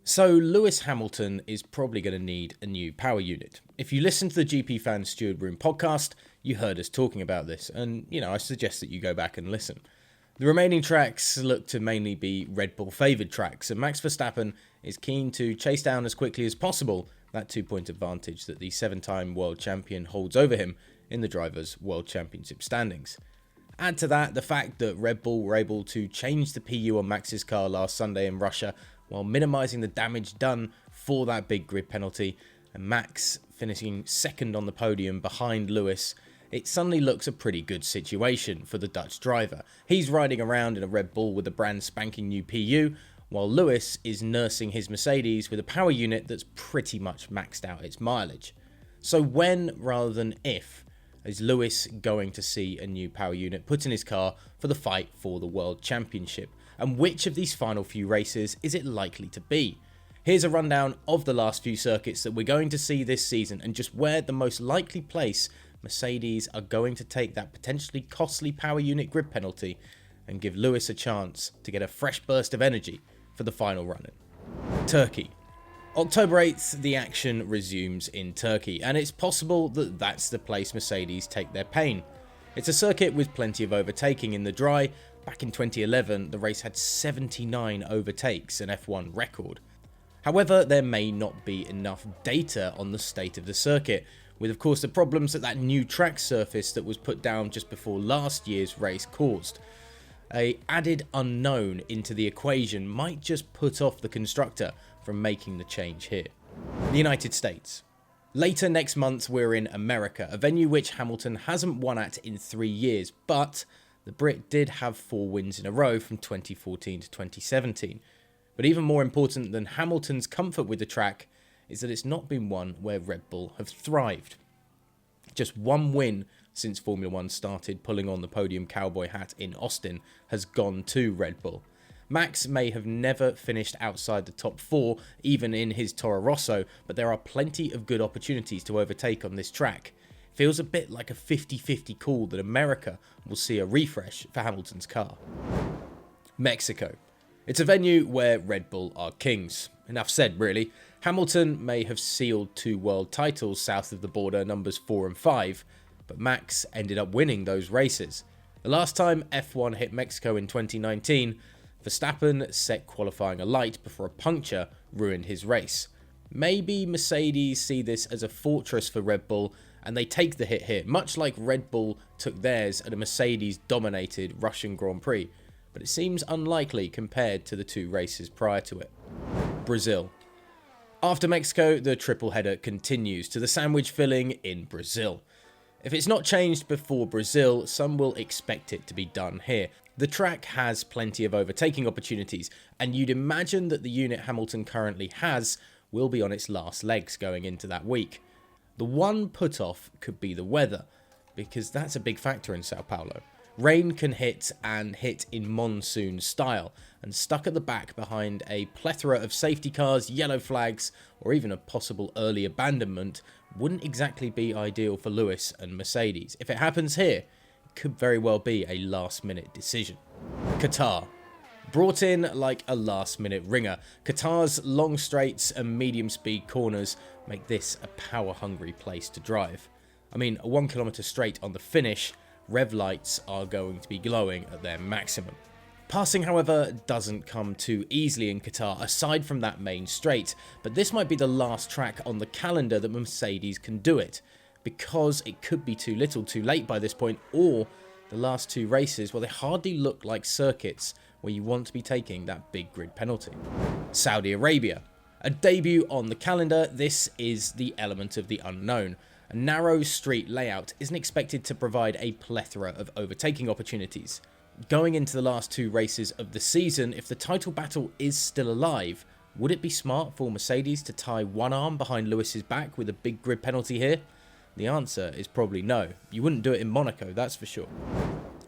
So Lewis Hamilton is probably going to need a new power unit. If you listen to the GPFans Steward Room podcast, you heard us talking about this, and I suggest that you go back and listen. The remaining tracks look to mainly be Red Bull favoured tracks, and Max Verstappen is keen to chase down as quickly as possible that 2-point advantage that the 7-time world champion holds over him in the Drivers' World Championship standings. Add to that the fact that Red Bull were able to change the PU on Max's car last Sunday in Russia while minimising the damage done for that big grid penalty, and Max finishing second on the podium behind Lewis. It suddenly looks a pretty good situation for the Dutch driver. He's riding around in a Red Bull with a brand spanking new PU, while Lewis is nursing his Mercedes with a power unit that's pretty much maxed out its mileage. So when, rather than if, is Lewis going to see a new power unit put in his car for the fight for the World Championship? And which of these final few races is it likely to be? Here's a rundown of the last few circuits that we're going to see this season and just where the most likely place Mercedes are going to take that potentially costly power unit grid penalty and give Lewis a chance to get a fresh burst of energy for the final run-in. Turkey. October 8th, the action resumes in Turkey, and it's possible that that's the place Mercedes take their pain. It's a circuit with plenty of overtaking in the dry. Back in 2011, the race had 79 overtakes, an F1 record. However, there may not be enough data on the state of the circuit, with of course the problems that new track surface that was put down just before last year's race caused. An added unknown into the equation might just put off the constructor from making the change here. The United States. Later next month we're in America, a venue which Hamilton hasn't won at in 3 years, but the Brit did have 4 wins in a row from 2014 to 2017. But even more important than Hamilton's comfort with the track is that it's not been one where Red Bull have thrived. Just 1 win since Formula 1 started pulling on the podium cowboy hat in Austin has gone to Red Bull. Max may have never finished outside the top 4, even in his Toro Rosso, but there are plenty of good opportunities to overtake on this track. Feels a bit like a 50-50 call that America will see a refresh for Hamilton's car. Mexico. It's a venue where Red Bull are kings. Enough said, really. Hamilton may have sealed 2 world titles south of the border, numbers 4 and 5, but Max ended up winning those races. The last time F1 hit Mexico in 2019, Verstappen set qualifying alight before a puncture ruined his race. Maybe Mercedes see this as a fortress for Red Bull and they take the hit here, much like Red Bull took theirs at a Mercedes-dominated Russian Grand Prix, but it seems unlikely compared to the 2 races prior to it. Brazil. After Mexico, the triple header continues to the sandwich filling in Brazil. If it's not changed before Brazil, some will expect it to be done here. The track has plenty of overtaking opportunities, and you'd imagine that the unit Hamilton currently has will be on its last legs going into that week. The one put-off could be the weather, because that's a big factor in Sao Paulo. Rain can hit and hit in monsoon style, and stuck at the back behind a plethora of safety cars, yellow flags, or even a possible early abandonment wouldn't exactly be ideal for Lewis and Mercedes. If it happens here, it could very well be a last-minute decision. Qatar. Brought in like a last-minute ringer, Qatar's long straights and medium-speed corners make this a power-hungry place to drive. I mean, a 1 kilometre straight on the finish, rev lights are going to be glowing at their maximum. Passing, however, doesn't come too easily in Qatar, aside from that main straight, but this might be the last track on the calendar that Mercedes can do it, because it could be too little too late by this point, or the last 2 races, well, they hardly look like circuits where you want to be taking that big grid penalty. Saudi Arabia. A debut on the calendar, this is the element of the unknown. A narrow street layout isn't expected to provide a plethora of overtaking opportunities. Going into the last 2 races of the season, if the title battle is still alive, would it be smart for Mercedes to tie one arm behind Lewis's back with a big grid penalty here? The answer is probably no. You wouldn't do it in Monaco, that's for sure.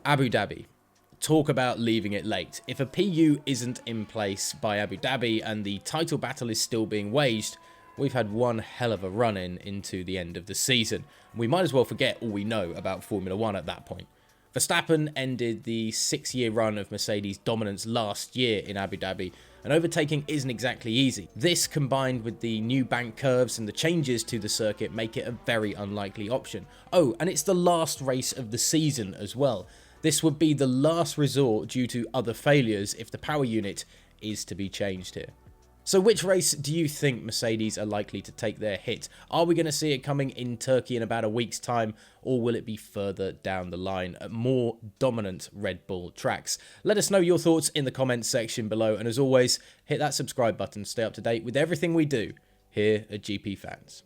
Abu Dhabi. Talk about leaving it late. If a PU isn't in place by Abu Dhabi and the title battle is still being waged, we've had one hell of a run-in into the end of the season. We might as well forget all we know about Formula 1 at that point. Verstappen ended the 6-year run of Mercedes dominance last year in Abu Dhabi and overtaking isn't exactly easy. This, combined with the new bank curves and the changes to the circuit, make it a very unlikely option. Oh, and it's the last race of the season as well. This would be the last resort due to other failures if the power unit is to be changed here. So which race do you think Mercedes are likely to take their hit? Are we going to see it coming in Turkey in about a week's time, or will it be further down the line at more dominant Red Bull tracks? Let us know your thoughts in the comments section below, and as always, hit that subscribe button to stay up to date with everything we do here at GP Fans.